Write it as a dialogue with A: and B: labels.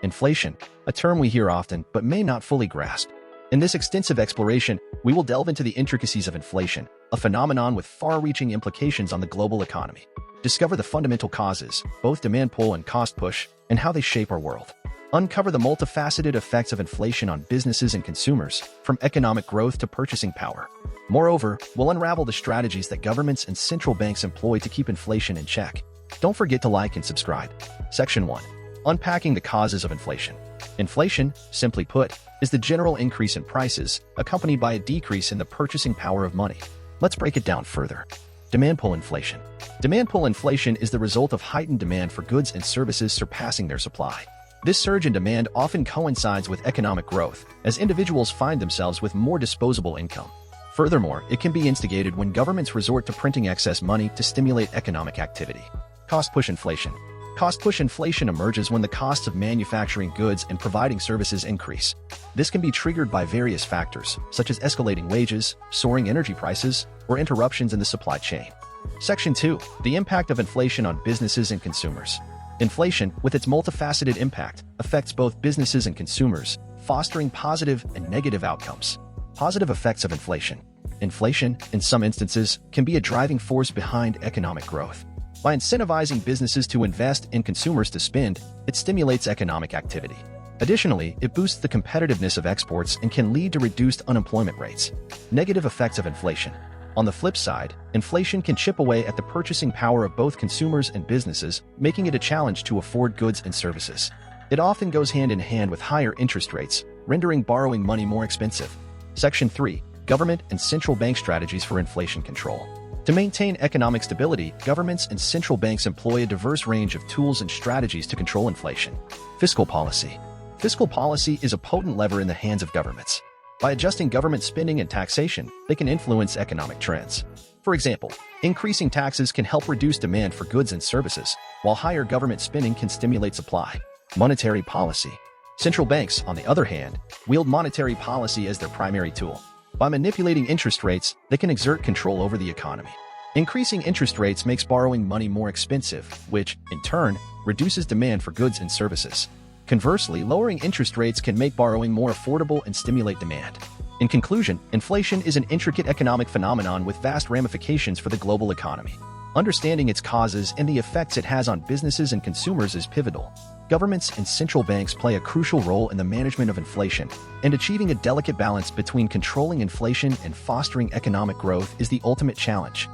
A: Inflation, a term we hear often but may not fully grasp. In this extensive exploration, we will delve into the intricacies of inflation, a phenomenon with far-reaching implications on the global economy. Discover the fundamental causes, both demand pull and cost push, and how they shape our world. Uncover the multifaceted effects of inflation on businesses and consumers, from economic growth to purchasing power. Moreover, we'll unravel the strategies that governments and central banks employ to keep inflation in check. Don't forget to like and subscribe. Section 1. Unpacking the causes of inflation. Inflation, simply put, is the general increase in prices, accompanied by a decrease in the purchasing power of money. Let's break it down further. Demand pull inflation. Demand pull inflation is the result of heightened demand for goods and services surpassing their supply. This surge in demand often coincides with economic growth, as individuals find themselves with more disposable income. Furthermore, it can be instigated when governments resort to printing excess money to stimulate economic activity. Cost push inflation. Cost push inflation emerges when the costs of manufacturing goods and providing services increase. This can be triggered by various factors, such as escalating wages, soaring energy prices, or interruptions in the supply chain. Section 2. The impact of inflation on businesses and consumers. Inflation, with its multifaceted impact, affects both businesses and consumers, fostering positive and negative outcomes. Positive effects of inflation. Inflation, in some instances, can be a driving force behind economic growth. By incentivizing businesses to invest and consumers to spend, it stimulates economic activity. Additionally, it boosts the competitiveness of exports and can lead to reduced unemployment rates. Negative effects of inflation. On the flip side, inflation can chip away at the purchasing power of both consumers and businesses, making it a challenge to afford goods and services. It often goes hand in hand with higher interest rates, rendering borrowing money more expensive. Section 3. Government and central bank strategies for inflation control. To maintain economic stability, governments and central banks employ a diverse range of tools and strategies to control inflation. Fiscal policy. Fiscal policy is a potent lever in the hands of governments. By adjusting government spending and taxation, they can influence economic trends. For example, increasing taxes can help reduce demand for goods and services, while higher government spending can stimulate supply. Monetary policy. Central banks, on the other hand, wield monetary policy as their primary tool. By manipulating interest rates, they can exert control over the economy. Increasing interest rates makes borrowing money more expensive, which, in turn, reduces demand for goods and services. Conversely, lowering interest rates can make borrowing more affordable and stimulate demand. In conclusion, inflation is an intricate economic phenomenon with vast ramifications for the global economy. Understanding its causes and the effects it has on businesses and consumers is pivotal. Governments and central banks play a crucial role in the management of inflation, and achieving a delicate balance between controlling inflation and fostering economic growth is the ultimate challenge.